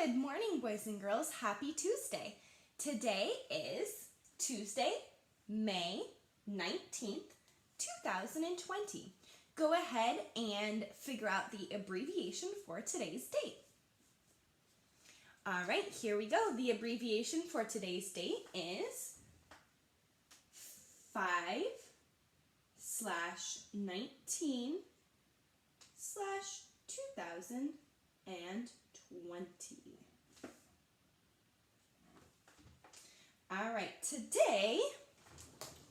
Good morning, boys and girls. Happy Tuesday. Today is Tuesday, May 19th, 2020. Go ahead and figure out the abbreviation for today's date. All right, here we go. The abbreviation for today's date is 5/19/2020. All right, today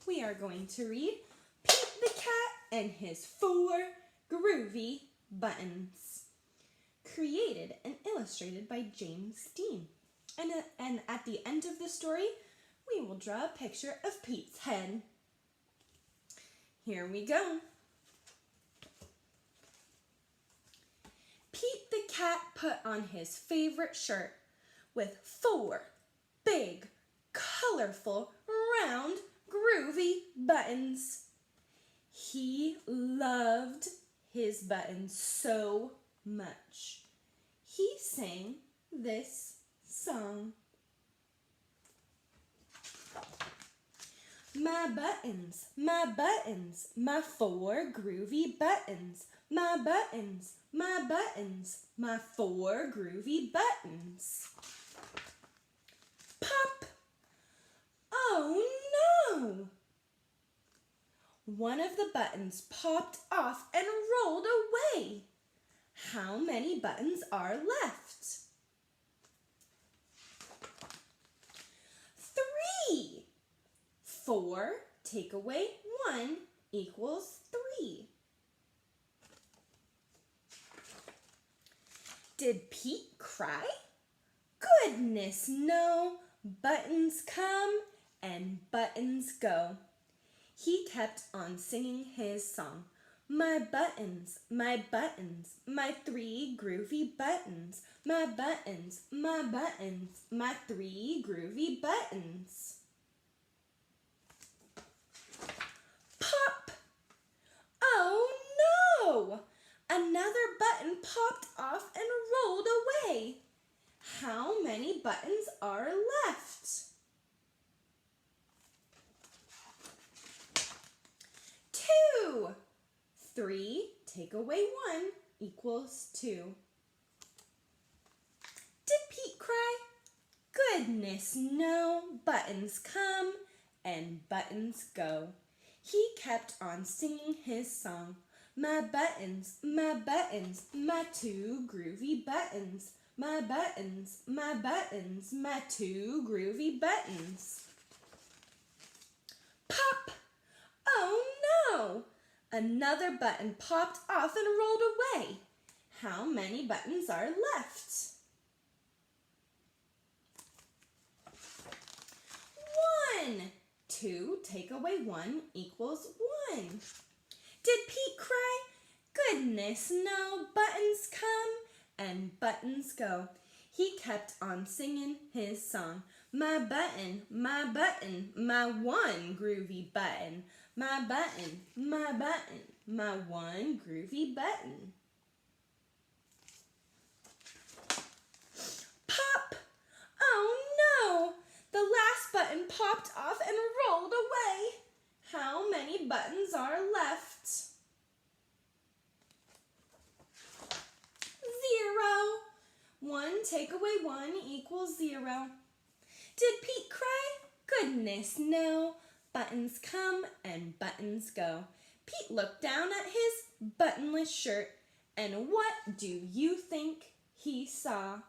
we are going to read Pete the Cat and His 4 Groovy Buttons, created and illustrated by James Dean. And at the end of the story, we will draw a picture of Pete's head. Here we go. Pete the Cat put on his favorite shirt with 4 big, colorful, round, groovy buttons. He loved his buttons so much. He sang this song. My buttons, my 4 groovy buttons. My buttons, my 4 groovy buttons. Pop! Oh no! One of the buttons popped off and rolled away. How many buttons are left? 3. 4 take away 1 equals 3. Did Pete cry? Goodness, no. Buttons come and buttons go. He kept on singing his song. My buttons, my 3 groovy buttons. My buttons, my 3 groovy buttons. Pop! Oh no! Another button popped off and rolled away. How many buttons are left? 2. 3 take away 1 equals 2. Did Pete cry? Goodness, no. Buttons come and buttons go. He kept on singing his song. My buttons, my 2 groovy buttons. My buttons, my 2 groovy buttons. Pop! Oh no! Another button popped off and rolled away. How many buttons are left? 1. 2 take away 1 equals 1. Did Pete cry? Goodness, no. Buttons come and buttons go. He kept on singing his song. My button, my 1 groovy button. My button, my 1 groovy button. Pop! Oh no! The last button popped off and rolled away. How many buttons are left? 0. 1 take away 1 equals 0. Did Pete cry? Goodness, no. Buttons come and buttons go. Pete looked down at his buttonless shirt, and what do you think he saw?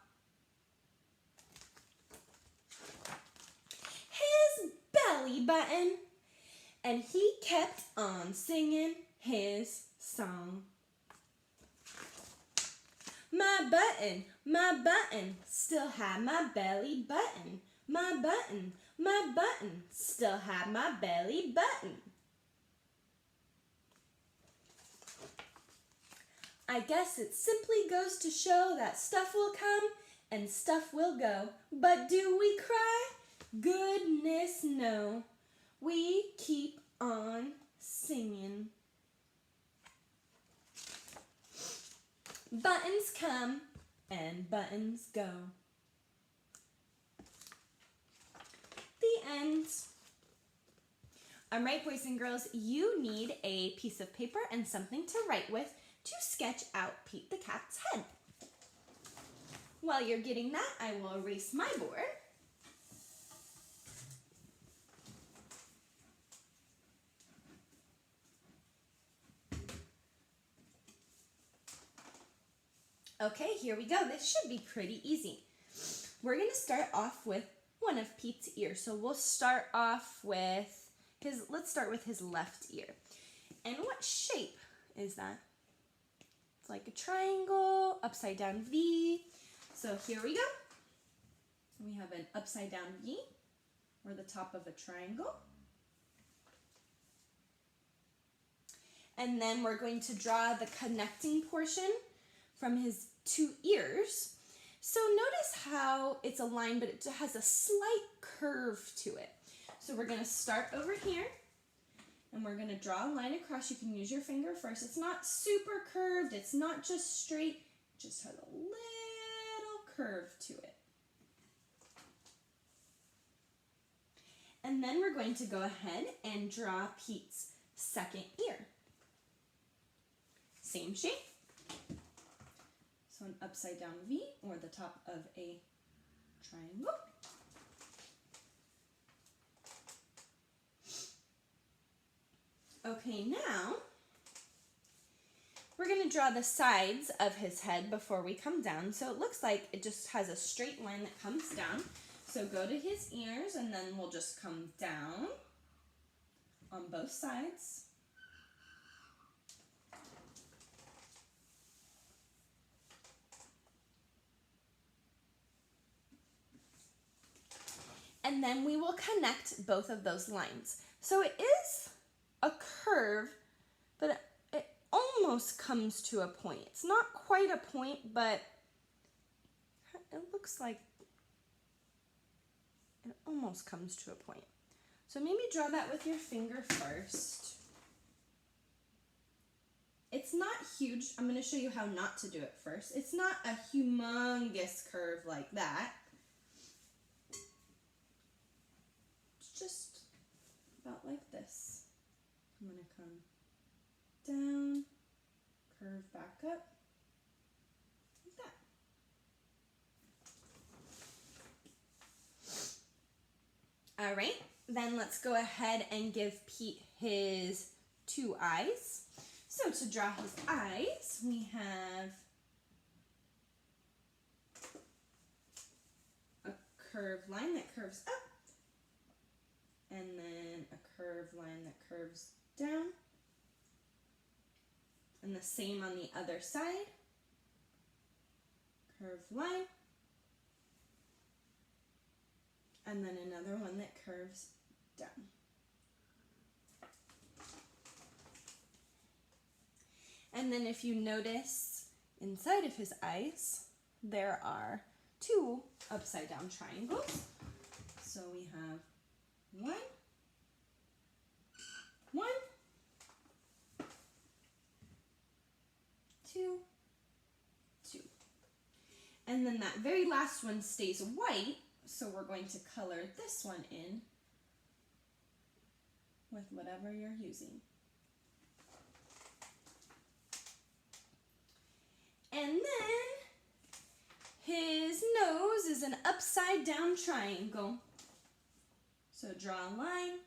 His belly button. And he kept on singing his song. My button, still had my belly button. My button, still had my belly button. I guess it simply goes to show that stuff will come and stuff will go. But do we cry? Goodness, no. We keep on singing. Buttons come and buttons go. The end. All right, boys and girls, you need a piece of paper and something to write with to sketch out Pete the cat's head. While you're getting that, I will erase my board. Okay, here we go. This should be pretty easy. We're going to start off with one of Pete's ears. So we'll start off with let's start with his left ear. And what shape is that? It's like a triangle, upside down V. So here we go. We have an upside down V, or the top of a triangle. And then we're going to draw the connecting portion from his two ears. So notice how it's a line, but it has a slight curve to it. So we're going to start over here, and we're going to draw a line across. You can use your finger first. It's not super curved. It's not just straight. It just has a little curve to it. And then we're going to go ahead and draw Pete's second ear. Same shape. So an upside down V, or the top of a triangle. Okay, now we're going to draw the sides of his head before we come down. So it looks like it just has a straight line that comes down. So go to his ears, and then we'll just come down on both sides. And then we will connect both of those lines. So it is a curve, but it almost comes to a point. It's not quite a point, but it looks like it almost comes to a point. So maybe draw that with your finger first. It's not huge. I'm going to show you how not to do it first. It's not a humongous curve like that. It's just about like this. I'm going to come down, curve back up, like that. All right, then let's go ahead and give Pete his two eyes. So to draw his eyes, we have a curved line that curves up, and then a curved line that curves down, and the same on the other side, curved line, and then another one that curves down. And then if you notice inside of his eyes, there are two upside down triangles. So we have one, two. And then that very last one stays white, so we're going to color this one in with whatever you're using. And then his nose is an upside down triangle. So draw a line.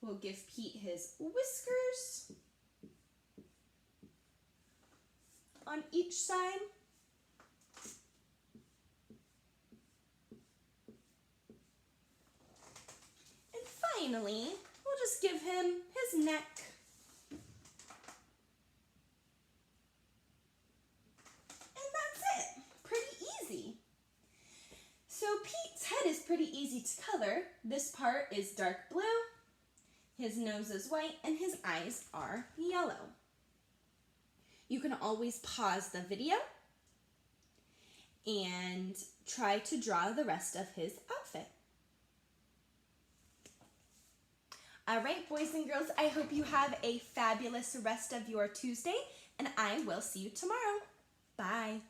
We'll give Pete his whiskers on each side. And finally, we'll just give him his neck. And that's it. Pretty easy. So Pete's head is pretty easy to color. This part is dark blue. His nose is white, and his eyes are yellow. You can always pause the video and try to draw the rest of his outfit. All right, boys and girls, I hope you have a fabulous rest of your Tuesday, and I will see you tomorrow. Bye.